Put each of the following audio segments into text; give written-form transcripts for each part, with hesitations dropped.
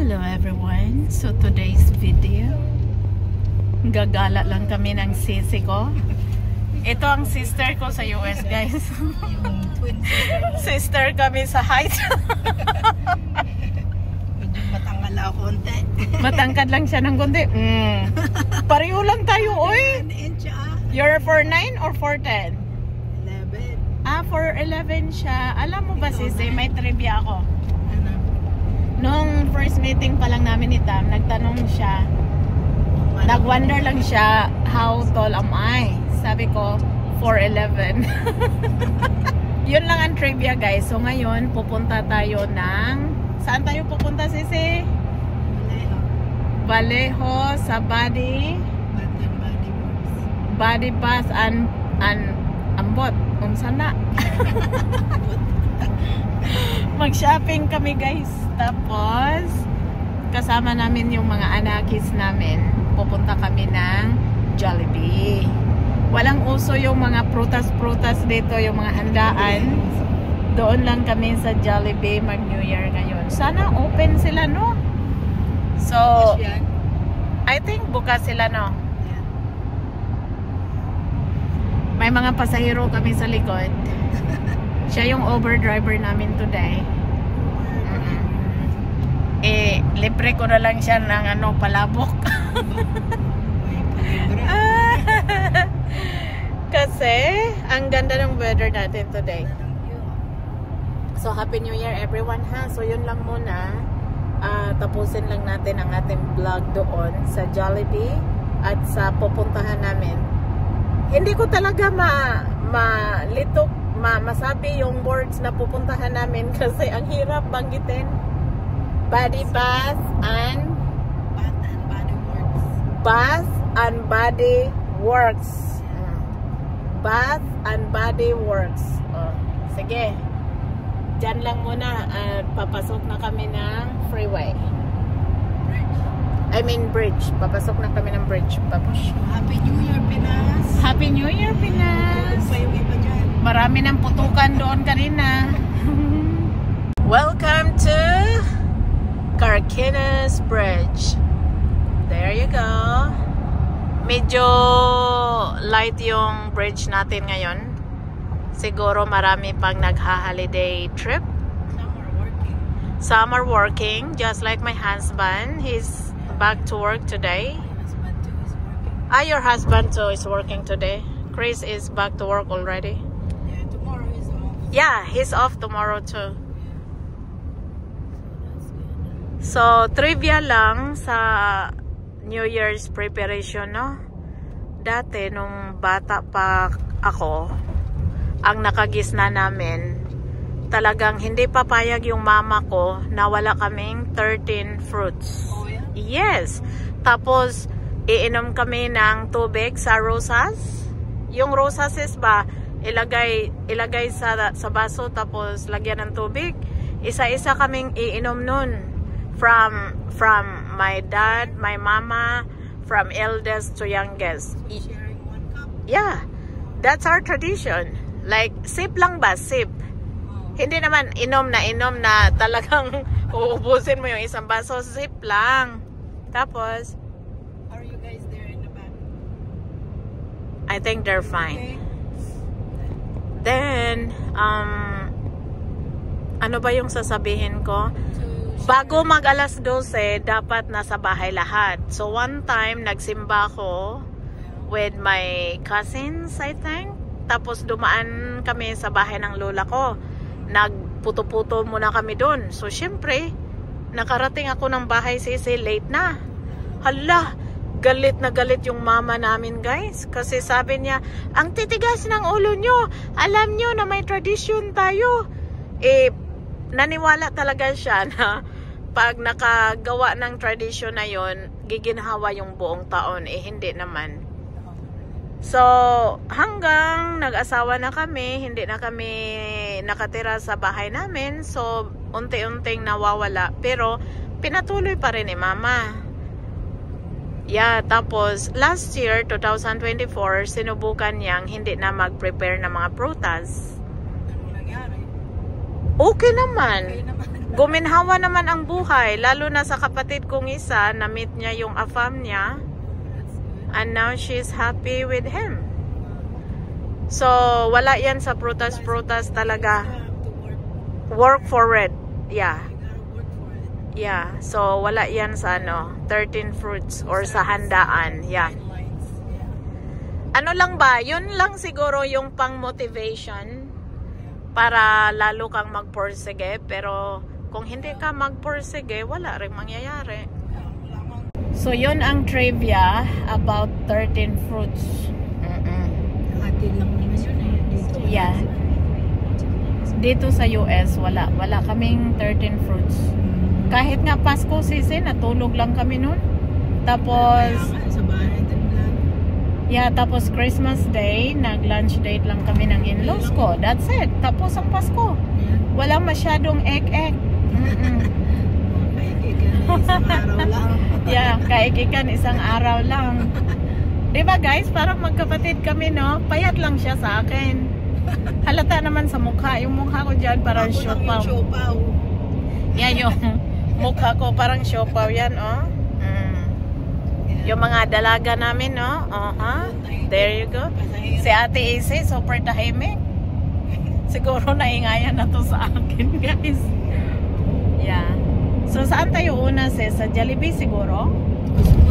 Hello everyone, so today's video, gagala lang kami ng sisi ko. Ito ang sister ko sa US, guys. Sister kami sa height. Medyo matangkad lang konti. Matangkad lang siya ng konti. Pareho lang tayo, oy. You're 4'9" or 4'10"? 11. 4'11" siya. Alam mo ba, sisi, may trivia ako. Nung first meeting pa lang namin ni Tam, nagtanong siya, nag-wonder lang siya, how tall am I? Sabi ko, 4'11". Yun lang ang trivia, guys. So ngayon, pupunta tayo ng... Saan tayo pupunta, sisi? Vallejo sa Body Bus and Ambot. Sana. Mag-shopping kami, guys. Tapos kasama namin yung mga anakis namin. Pupunta kami ng Jollibee. Walang uso yung mga prutas-prutas dito, yung mga handaan. Doon lang kami sa Jollibee mag-New Year ngayon. Sana open sila, no? So, I think bukas sila, no? May mga pasahero kami sa likod. Siya yung Uber driver namin today. Libre ko na lang siya ng palabok. Kasi ang ganda ng weather natin today. So Happy New Year everyone, ha. So yun lang muna. Tapusin lang natin ang ating vlog doon sa Jollibee at sa pupuntahan namin. Hindi ko talaga masabi yung words na pupuntahan namin kasi ang hirap banggitin. Body Bath and Bath and Body Works. Bath and Body Works. Sige. Diyan lang muna at papasok na kami ng freeway. I mean bridge. Papasok na kami ng bridge. Happy New Year, Pinas! Happy New Year, Pinas! Marami ng putukan doon kanina. Welcome to Carquines Bridge. There you go. Medyo light yung bridge natin ngayon. Siguro marami pang nagha-holiday trip. Some are working, just like my husband. He's back to work today. Your husband too is working today. Chris is back to work already. Yeah, tomorrow is off. Yeah, he's off tomorrow too. So, trivia lang sa New Year's preparation, no? Dati, nung bata pa ako, ang nakagisna namin, talagang hindi papayag yung mama ko na wala kaming 13 fruits. Oh, yeah? Yes. Tapos, iinom kami ng tubig sa rosas. Yung rosas is ba, ilagay sa baso tapos lagyan ng tubig. Isa-isa kaming iinom nun. From my dad, my mama, from eldest to youngest. Sharing 1 cup? Yeah. That's our tradition. Like, sip lang ba? Sip. Hindi naman inom na talagang uubusin mo yung isang baso. Sip lang. Tapos, Are you guys there in the back? I think they're fine. Okay. Then, ano ba yung sasabihin ko? Bago mag alas 12, dapat nasa bahay lahat. So, one time, nagsimba ko with my cousins, I think. Tapos, dumaan kami sa bahay ng lola ko. Nagputo-puto muna kami dun. So, syempre, nakarating ako ng bahay, sisi, late na. Hala, galit na galit yung mama namin, guys. Kasi sabi niya, ang titigas ng ulo nyo. Alam nyo na may tradisyon tayo. Naniwala talaga siya na pag nakagawa ng tradisyon na yon, giginhawa yung buong taon. Hindi naman. So, hanggang nag-asawa na kami, hindi na kami nakatira sa bahay namin. So, unti-unting nawawala. Pero, pinatuloy pa rin ni mama. Yeah, tapos, last year, 2024, sinubukan niyang hindi na mag-prepare ng mga prutas. Anong nangyari? Okay naman. Okay naman. guminhawa naman ang buhay, lalo na sa kapatid kong isa, na-meet niya yung afam niya. And now she's happy with him. So, wala yan sa prutas-prutas talaga. Work for it. Yeah. Yeah. So, wala yan sa 13 fruits or sa handaan. Yeah. Ano lang ba? Yun lang siguro yung pang-motivation para lalo kang magpursige. Pero, kung hindi ka magpursige, wala rin mangyayari. So, yun ang trivia about 13 fruits. Atin lang naman yun eh. Dito. Yeah. Dito sa US, wala. Wala kaming 13 fruits. Kahit nga Pasko season, natulog lang kami nun. Tapos, sa bahay din lang. yeah, tapos Christmas Day, nag-lunch date lang kami ng in-laws ko. That's it. Tapos ang Pasko. Walang masyadong egg-egg. Isang araw lang. Yeah, kaikikan isang araw lang. Diba guys, parang magkapatid kami, no? Payat lang siya sa akin. Halata naman sa mukha. Yung mukha ko dyan parang siopaw. Yeah, yung mukha ko parang siopaw yan, oh. Yung mga dalaga namin, no? There you go. Si Ate Isi, super tahimik. Siguro naingayan na to sa akin, guys. Yeah. So, saan tayo una, sis? Sa Jollibee siguro?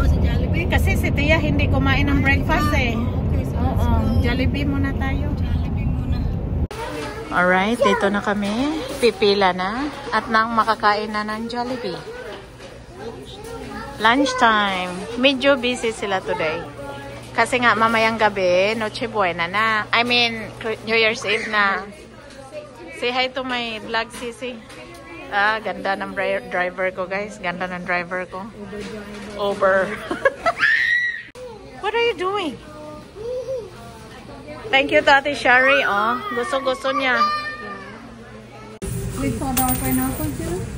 Sa Jollibee? Kasi si Tia hindi kumain ng breakfast eh. Okay, so Oo, Jollibee muna tayo. Jollibee muna. Alright, dito na kami. Pipila na. At nang makakain na ng Jollibee. Lunchtime. Medyo busy sila today. Kasi nga mamayang gabi, Noche Buena na. I mean, New Year's Eve na. Say hi to my vlog, Sisi. Ganda ng driver ko, guys. Ganda ng driver ko. Uber. What are you doing? Thank you, Tati Shari. Oh, gusto-gusto niya. With soda or pineapple juice?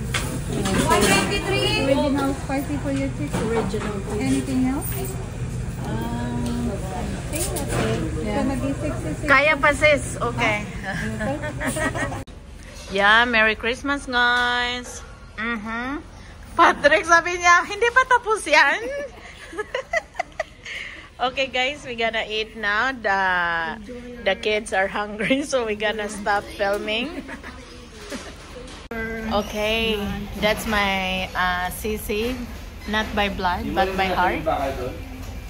193. Original spicy for your chicken. Original. Anything else? I think that's it. Yeah. Gonna be 66. Kaya pa, sis. Okay. Yeah, Merry Christmas, guys. Patrick, sabi niya, hindi pa tapos yan. Okay, guys, we gonna eat now. The kids are hungry, so we gonna stop filming. Okay, that's my Sisi. Not by blood, but by heart.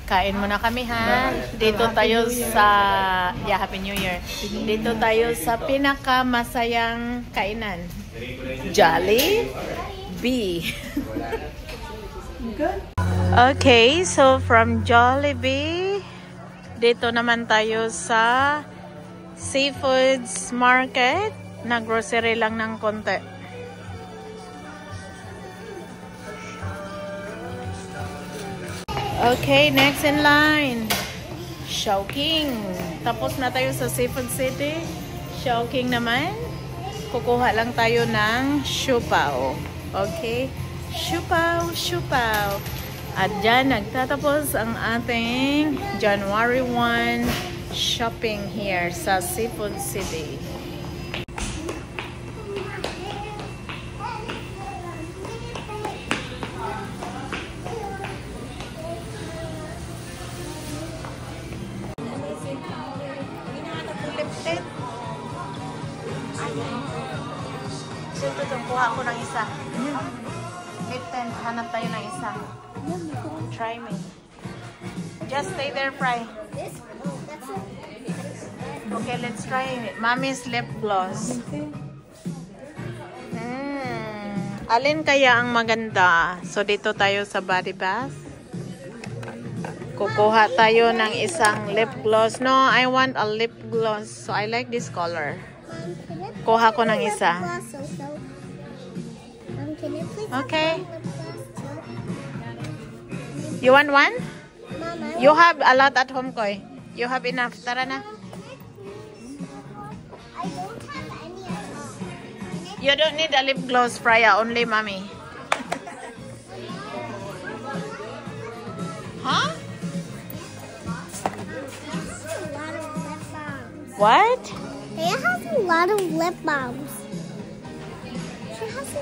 Kain muna kami, ha. Dito tayo sa Happy New Year. Dito tayo sa pinakamasayang kainan. Jollibee. Okay, so from Jollibee, dito naman tayo sa Seafoods Market. Na-grocery lang ng konti. Okay, next in line. Chowking. Tapos na tayo sa Seafood City. Chowking naman. Kukuha lang tayo ng siupaw. Okay? Siupaw. At dyan, nagtatapos ang ating January 1 shopping here sa Seafood City. Kuha ako ng isa. Lipton, hanap tayo ng isa. Try me. Just stay there, Fry. Okay, let's try it. Mommy's lip gloss. Alin kaya ang maganda? So, dito tayo sa Body Bath. Kukuha tayo ng isang lip gloss. No, I want a lip gloss. So, I like this color. Kuha ko ng isa. Okay. You want one? Mama. You have a lot at home, Koy. You have enough. Tara na. I don't have any at all. You don't need a lip gloss, Freya. Only mommy. Huh? What? What? It has a lot of lip balms. Kasi,